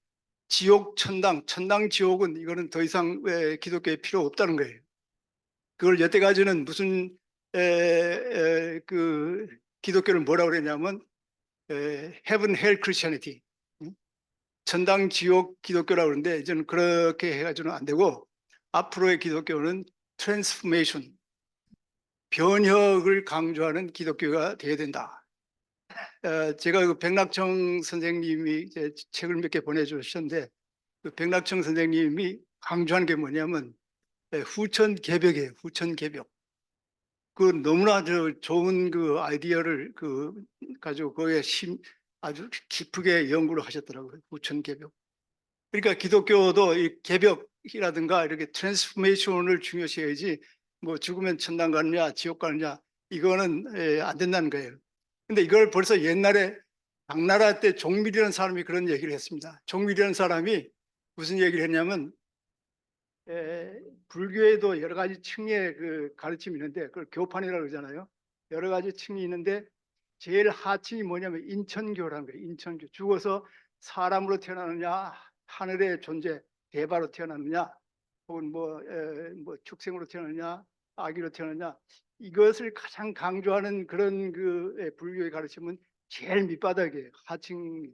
지옥, 천당 지옥은 이거는 더 이상 기독교에 필요 없다는 거예요. 그걸 여태까지는 무슨 그 기독교를 뭐라고 그랬냐면 heaven, hell Christianity, 천당, 지옥 기독교라고 그러는데 이제는 그렇게 해가지고는 안 되고 앞으로의 기독교는 트랜스포메이션, 변혁을 강조하는 기독교가 되어야 된다. 제가 그 백낙청 선생님이 책을 몇 개 보내주셨는데 그 백낙청 선생님이 강조하는 게 뭐냐면 후천 개벽이에요. 후천 개벽. 그 너무나 좋은 그 아이디어를 가지고 거기에 아주 깊게 연구를 하셨더라고요. 후천 개벽. 그러니까 기독교도 이 개벽이라든가 이렇게 트랜스포메이션을 중요시해야지 뭐 죽으면 천당 가느냐 지옥 가느냐 이거는 안 된다는 거예요. 근데 이걸 벌써 옛날에 당나라 때 종밀이라는 사람이 그런 얘기를 했습니다. 종밀이라는 사람이 무슨 얘기를 했냐면 불교에도 여러 가지 층의 그 가르침이 있는데 그걸 교판이라고 그러잖아요. 여러 가지 층이 있는데 제일 하층이 뭐냐면 인천교라는 거예요. 인천교. 죽어서 사람으로 태어나느냐, 하늘의 존재, 대바로 태어나느냐, 혹은 뭐 축생으로 태어나느냐, 아기로 태어나느냐, 이것을 가장 강조하는 그런 불교의 가르침은 제일 밑바닥이에요. 하층,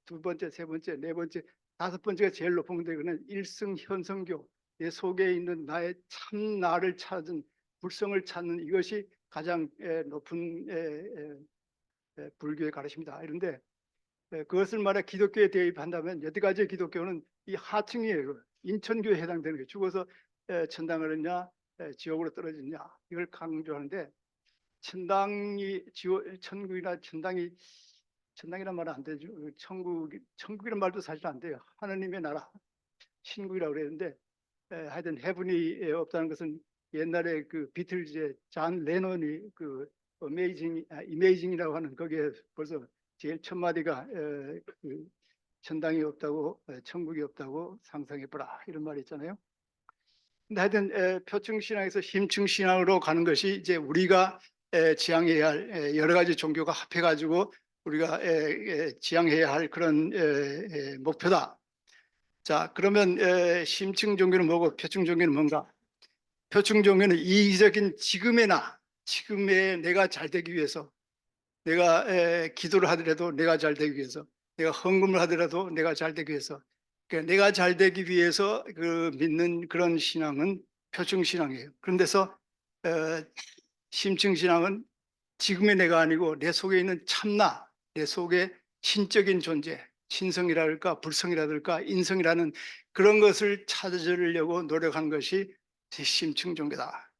두 번째, 세 번째, 네 번째, 다섯 번째가 제일 높은 건데 그는 일승현성교, 내 속에 있는 나의 참 나를 찾은 불성을 찾는 이것이 가장 높은 불교의 가르침이다. 이런데 그것을 말해 기독교에 대입한다면 여태까지의 기독교는 이 하층이에요. 인천교에 해당되는 게 죽어서 천당을 했냐 지옥으로 떨어졌냐 이걸 강조하는데 천국이나 천당이란 말은 안 되죠. 천국이란 말도 사실 안 돼요. 하느님의 나라, 신국이라고 그랬는데 하여튼 헤븐이 없다는 것은 옛날에 그 비틀즈의 잔 레논이 그 이메이징이라고 하는 거기에 벌써 제일 첫 마디가 그 천당이 없다고 천국이 없다고 상상해보라 이런 말이 있잖아요. 근데 하여튼 표층신앙에서 심층신앙으로 가는 것이 이제 우리가 지향해야 할 여러 가지 종교가 합해가지고 우리가 지향해야 할 그런 목표다. 자, 그러면 심층 종교는 뭐고 표층 종교는 뭔가? 표층 종교는 이기적인 지금의 나, 지금의 내가 잘 되기 위해서, 내가 기도를 하더라도 내가 잘 되기 위해서, 내가 헌금을 하더라도 내가 잘 되기 위해서, 그러니까 내가 잘 되기 위해서 그 믿는 그런 신앙은 표층 신앙이에요. 그런 데서 심층 신앙은 지금의 내가 아니고 내 속에 있는 참나, 내 속에 신적인 존재, 신성이랄까 불성이랄까 인성이라는 그런 것을 찾으려고 노력하는 것이 심층 종교다.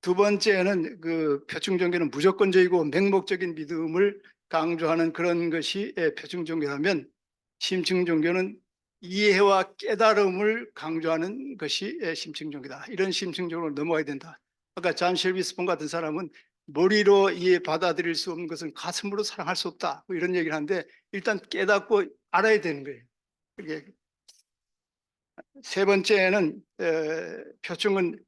두 번째는 그 표층 종교는 무조건적이고 맹목적인 믿음을 강조하는 그런 것이 표층 종교라면 심층 종교는 이해와 깨달음을 강조하는 것이 심층 종교다. 이런 심층 종교로 넘어가야 된다. 아까 잔 쉘비 스폰 같은 사람은 머리로 이해 받아들일 수 없는 것은 가슴으로 사랑할 수 없다. 뭐 이런 얘기를 하는데 일단 깨닫고 알아야 되는 거예요. 이게 세 번째는 표층은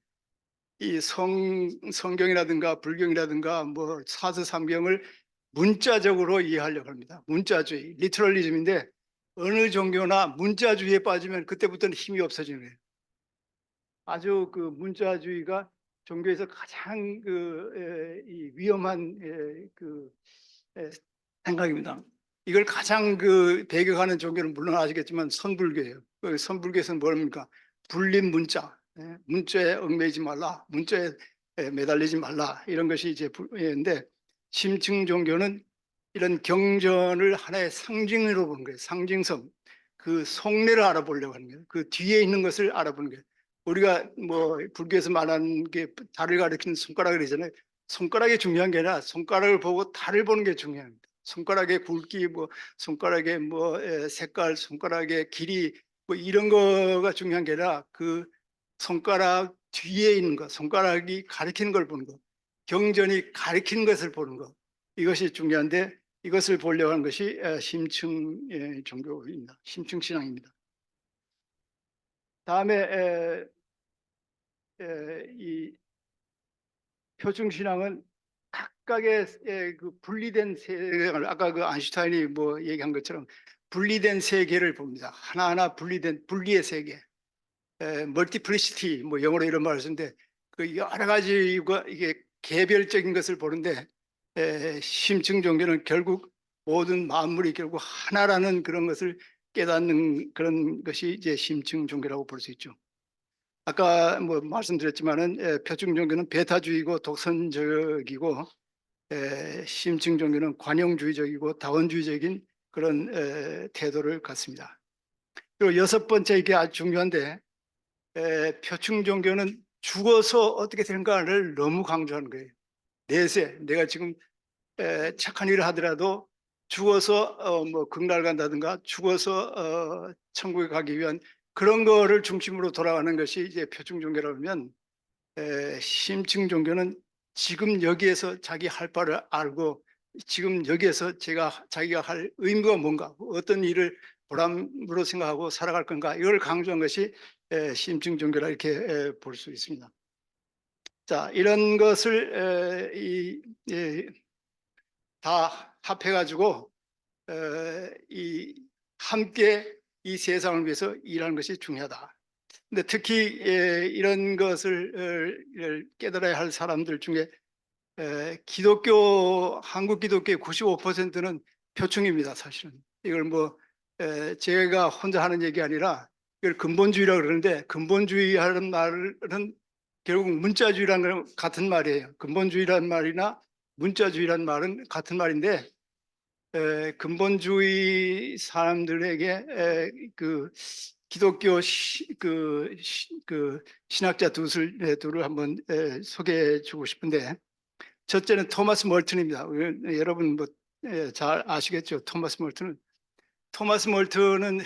이 성경이라든가 불경이라든가 뭐 사서삼경을 문자적으로 이해하려고 합니다. 문자주의, 리터럴리즘인데 어느 종교나 문자주의에 빠지면 그때부터는 힘이 없어지는 거예요. 아주 그 문자주의가 종교에서 가장 이 위험한 생각입니다. 이걸 가장 배격하는 종교는 물론 아시겠지만 선불교예요. 선불교에서는 뭡니까? 불린 문자, 문자에 얽매이지 말라, 문자에 매달리지 말라 이런 것이 이제 불인데 심층 종교는 이런 경전을 하나의 상징으로 보는 거예요. 상징성, 그 속내를 알아보려고 하는 거예요. 그 뒤에 있는 것을 알아보는 거예요. 우리가 뭐 불교에서 말하는 게 달을 가리키는 손가락을 그러잖아요. 손가락이 중요한 게 아니라 손가락을 보고 달을 보는 게 중요합니다. 손가락의 굵기, 뭐 손가락의 색깔, 손가락의 길이 뭐 이런 거가 중요한 게 아니라 그 손가락 뒤에 있는 것, 손가락이 가리키는 걸 보는 것, 경전이 가리키는 것을 보는 것 이것이 중요한데 이것을 보려고 하는 것이 심층 종교입니다. 심층 신앙입니다. 다음에 이 표층 신앙은 각각의 그 분리된 세계를 아까 그 아인슈타인이 뭐 얘기한 것처럼 분리된 세계를 봅니다. 하나하나 분리된 분리의 세계, 멀티플리시티 뭐 영어로 이런 말을 쓰는데 그 여러 가지 이게 개별적인 것을 보는데 심층 종교는 결국 모든 만물이 결국 하나라는 그런 것을 깨닫는 그런 것이 이제 심층 종교라고 볼 수 있죠. 아까 뭐 말씀드렸지만은 표층 종교는 배타주의고 독선적이고 심층 종교는 관용주의적이고 다원주의적인 그런 태도를 갖습니다. 그리고 여섯 번째 이게 아주 중요한데 표층 종교는 죽어서 어떻게 되는가를 너무 강조하는 거예요. 내세 내가 지금 착한 일을 하더라도 죽어서 뭐 극락을 간다든가 죽어서 천국에 가기 위한 그런 거를 중심으로 돌아가는 것이 이제 표층 종교라고 하면 심층 종교는 지금 여기에서 자기 할 바를 알고 지금 여기에서 자기가 할 의무가 뭔가, 어떤 일을 보람으로 생각하고 살아갈 건가, 이걸 강조한 것이 심층 종교라 이렇게 볼 수 있습니다. 자, 이런 것을 다 합해가지고 함께 이 세상을 위해서 일하는 것이 중요하다. 근데 특히 이런 것을 깨달아야 할 사람들 중에 한국 기독교의 95%는 표충입니다, 사실은. 이걸 뭐 제가 혼자 하는 얘기 아니라 이걸 근본주의라고 그러는데, 근본주의하는 말은 결국 문자주의라는 거랑 같은 말이에요. 근본주의라는 말이나 문자주의라는 말은 같은 말인데, 근본주의 사람들에게 그 기독교 그 신학자 둘을 한번 소개해 주고 싶은데, 첫째는 토마스 멀튼입니다. 여러분 뭐 잘 아시겠죠? 토마스 멀튼은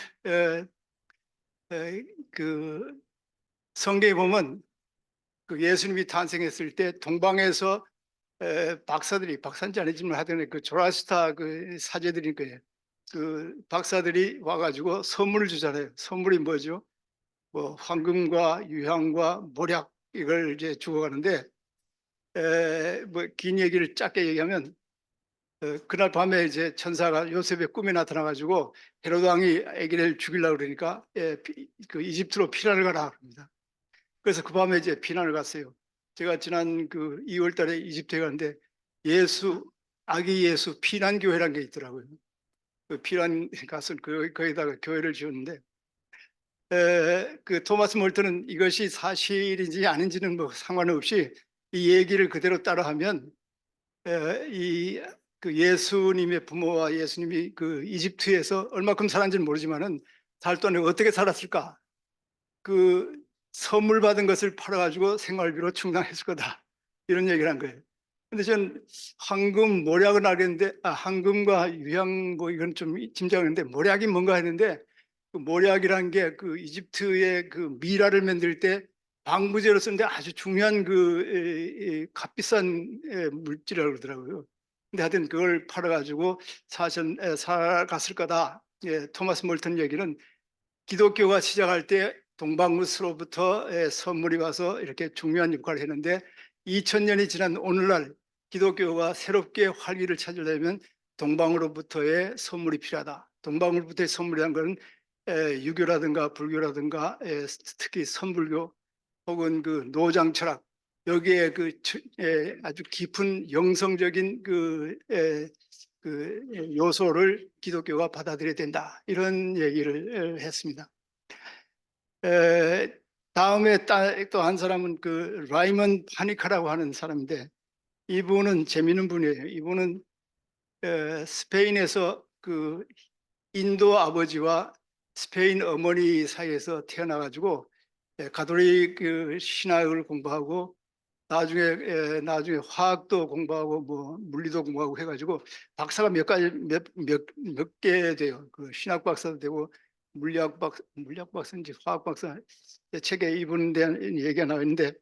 그 성경에 보면 그 예수님이 탄생했을 때 동방에서 박사인지 아니지만 하여튼 그 조라스타 그 사제들일 거예요. 그 박사들이 와가지고 선물을 주잖아요. 선물이 뭐죠? 뭐 황금과 유향과 모략, 이걸 이제 주고 가는데, 뭐 긴 얘기를 짧게 얘기하면 그날 밤에 이제 천사가 요셉의 꿈에 나타나가지고 헤로드 왕이 아기를 죽이려고 그러니까 그 이집트로 피난을 가라 합니다. 그래서 그 밤에 이제 피난을 갔어요. 제가 지난 그 2월 달에 이집트에 갔는데 아기 예수 피난교회라는 게 있더라고요. 그 피난 가서 거기다가 교회를 지었는데, 그 토마스 몰턴은 이것이 사실인지 아닌지는 뭐 상관없이 이 얘기를 그대로 따라하면 이 그 예수님의 부모와 예수님이 그 이집트에서 얼마큼 살았는지는 모르지만은 살 동안에 어떻게 살았을까? 그 선물 받은 것을 팔아가지고 생활비로 충당했을 거다, 이런 얘기를 한 거예요. 근데 전 황금 모략은 알겠는데, 황금과 유향 뭐 이건 좀 짐작하는데 모략이 뭔가 했는데, 그 모략이라는 게 그 이집트의 그 미라를 만들 때 방부제로 쓰는데 아주 중요한 값비싼 물질이라고 그러더라고요. 근데 하여튼 그걸 팔아가지고 살아갔을 거다. 토마스 몰턴 얘기는 기독교가 시작할 때 동방으로부터 선물이 와서 이렇게 중요한 역할을 했는데, 2000년이 지난 오늘날 기독교가 새롭게 활기를 찾으려면 동방으로부터의 선물이 필요하다. 동방으로부터의 선물이라는 것은 유교라든가 불교라든가 특히 선불교 혹은 그 노장 철학, 여기에 아주 깊은 영성적인 그 요소를 기독교가 받아들여야 된다, 이런 얘기를 했습니다. 다음에 또 한 사람은 그 라이먼 파니카라고 하는 사람인데, 이분은 재미있는 분이에요. 이분은 스페인에서 그 인도 아버지와 스페인 어머니 사이에서 태어나가지고 가톨릭 그 신학을 공부하고 나중에 화학도 공부하고 뭐 물리도 공부하고 해가지고 박사가 몇 개 돼요. 그 신학 박사도 되고 물리학 박사인지 화학 박사, 책에 이분에 대한 얘기가 나와 있는데,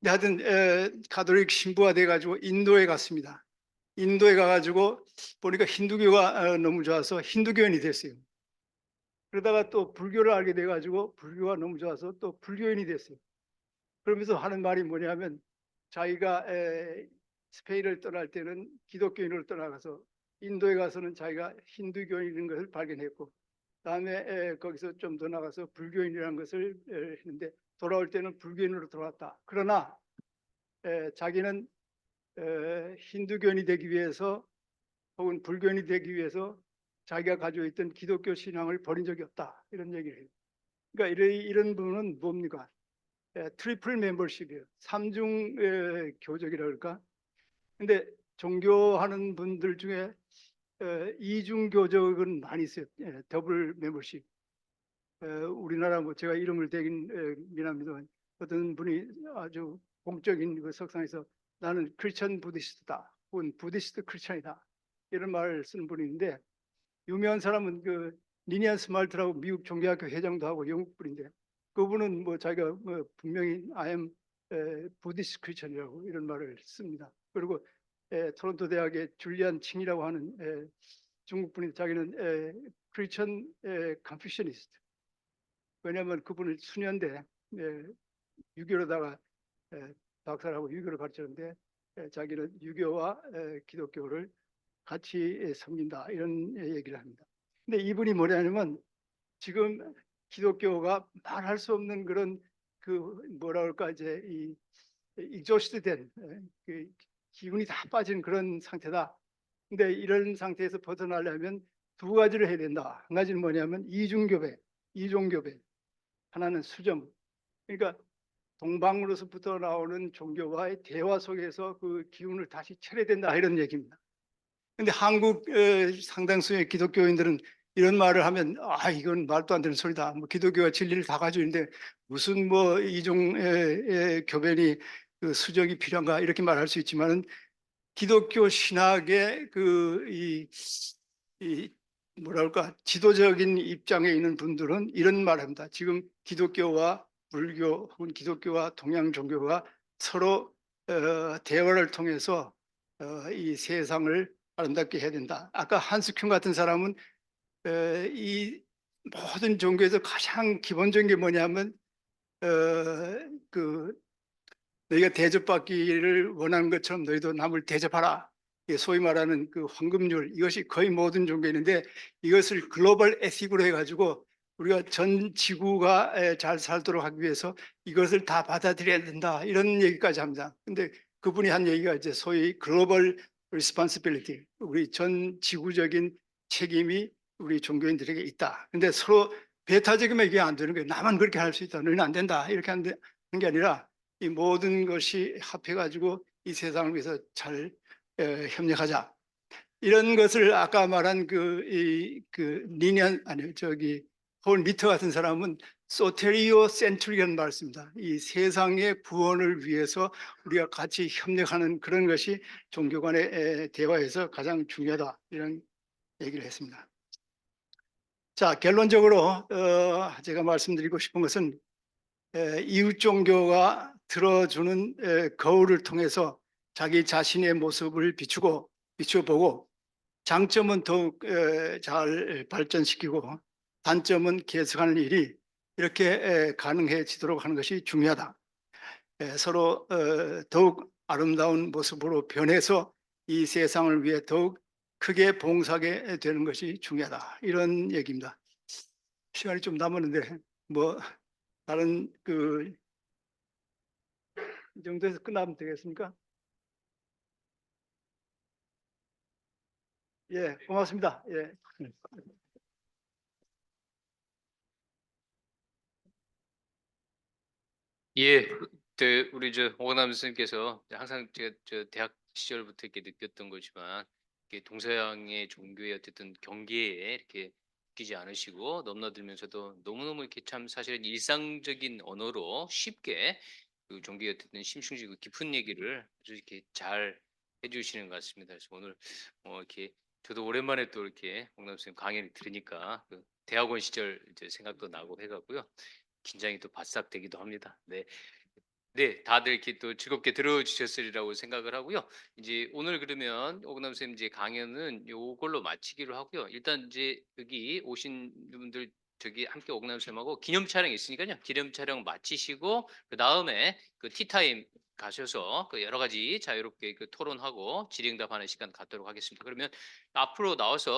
근데 하여튼 가톨릭 신부가 돼가지고 인도에 갔습니다. 인도에 가가지고 보니까 힌두교가 너무 좋아서 힌두교인이 됐어요. 그러다가 또 불교를 알게 돼가지고 불교가 너무 좋아서 또 불교인이 됐어요. 그러면서 하는 말이 뭐냐면, 자기가 스페인을 떠날 때는 기독교인으로 떠나가서 인도에 가서는 자기가 힌두교인인 것을 발견했고, 다음에 거기서 좀 더 나가서 불교인이라는 것을 했는데, 돌아올 때는 불교인으로 돌아왔다. 그러나 자기는 힌두교인이 되기 위해서 혹은 불교인이 되기 위해서 자기가 가지고 있던 기독교 신앙을 버린 적이 없다, 이런 얘기를 해요. 그러니까 이런 부분은 뭡니까? 트리플 멤버십이에요. 삼중 교적이라 그럴까? 근데 종교하는 분들 중에 이중 교적은 많이 있어요. 더블 멤버십. 우리나라 뭐 제가 이름을 대긴 미납니다만, 어떤 분이 아주 공적인 그 석상에서 나는 크리스천 부디스트다, 혹은 부디스트 크리스천이다, 이런 말을 쓰는 분이 있는데, 유명한 사람은 그 니니안 스말트라고 미국 종교학교 회장도 하고 영국 분인데, 그분은 뭐 자기가 뭐 분명히 I am 부디스트 크리스천이라고 이런 말을 씁니다. 그리고 토론토 대학의 줄리안 칭이라고 하는 중국 분인데 자기는 크리스천 컨퓨셔니스트. 왜냐하면 그분은 수년대 유교로다가 박사를 하고 유교를 가르쳤는데 자기는 유교와 기독교를 같이 섬긴다 이런 얘기를 합니다. 근데 이분이 뭐냐면 지금 기독교가 말할 수 없는 그런 그 뭐라 그럴까 이제 이 익조시된 그 기운이 다 빠진 그런 상태다. 근데 이런 상태에서 벗어나려면 두 가지를 해야 된다. 한 가지는 뭐냐면 이중교배, 이종교배. 하나는 수정. 그러니까 동방으로서부터 나오는 종교와의 대화 속에서 그 기운을 다시 차려야 된다 이런 얘기입니다. 근데 한국 상당수의 기독교인들은 이런 말을 하면 이건 말도 안 되는 소리다. 뭐 기독교가 진리를 다 가지고 있는데 무슨 뭐 이종 교변이 그 수정이 필요한가 이렇게 말할 수 있지만은 기독교 신학의 이 뭐랄까 지도적인 입장에 있는 분들은 이런 말합니다. 지금 기독교와 불교 혹은 기독교와 동양 종교가 서로 대화를 통해서 이 세상을 아름답게 해야 된다. 아까 한스큐 같은 사람은 이 모든 종교에서 가장 기본적인 게 뭐냐면 그 너희가 대접받기를 원하는 것처럼 너희도 남을 대접하라. 소위 말하는 그 황금률 이것이 거의 모든 종교에 있는데 이것을 글로벌 에틱으로 해가지고 우리가 전 지구가 잘 살도록 하기 위해서 이것을 다 받아들여야 된다 이런 얘기까지 합니다. 근데 그분이 한 얘기가 이제 소위 글로벌 리스폰시빌리티 우리 전 지구적인 책임이 우리 종교인들에게 있다. 근데 서로 배타적이면 이게 안 되는 거예요. 나만 그렇게 할 수 있다. 너희는 안 된다. 이렇게 하는 게 아니라 이 모든 것이 합해가지고 이 세상을 위해서 잘 협력하자. 이런 것을 아까 말한 그 니년 아니 저기 폴 미터 같은 사람은 소테리오 센트리언 말씀입니다. 이 세상의 구원을 위해서 우리가 같이 협력하는 그런 것이 종교 간의 대화에서 가장 중요하다 이런 얘기를 했습니다. 자, 결론적으로 제가 말씀드리고 싶은 것은 이웃 종교가 들어주는 거울을 통해서 자기 자신의 모습을 비춰보고 장점은 더욱 잘 발전시키고 단점은 개선하는 일이 이렇게 가능해지도록 하는 것이 중요하다. 서로 더욱 아름다운 모습으로 변해서 이 세상을 위해 더욱 크게 봉사하게 되는 것이 중요하다. 이런 얘기입니다. 시간이 좀 남았는데 뭐 다른 이 정도에서 끝나면 되겠습니까? 예, 고맙습니다. 예. 예, 우리 오건남 선생님께서 항상 제가 대학 시절부터 이렇게 느꼈던 거지만 이렇게 동서양의 종교의 어쨌든 경계에 이렇게 웃기지 않으시고 넘나들면서도 너무너무 이렇게 참 사실은 일상적인 언어로 쉽게 그 종교의 어쨌든 심층적이고 깊은 얘기를 아주 이렇게 잘 해주시는 것 같습니다. 그래서 오늘 이렇게 저도 오랜만에 또 이렇게 오건남 선생님 강의를 들으니까 그 대학원 시절 이제 생각도 나고 해가고요. 긴장이 또 바싹 되기도 합니다. 네. 네, 다들 이렇게 또 즐겁게 들어주셨으리라고 생각을 하고요. 이제 오늘 그러면 오근남 선생님 이제 강연은 요걸로 마치기로 하고요. 일단 이제 여기 오신 분들 저기 함께 오근남 선생님하고 기념 촬영이 있으니까요. 기념 촬영 마치시고 그 다음에 그 티타임 가셔서 그 여러 가지 자유롭게 그 토론하고 질의응답하는 시간 갖도록 하겠습니다. 그러면 앞으로 나와서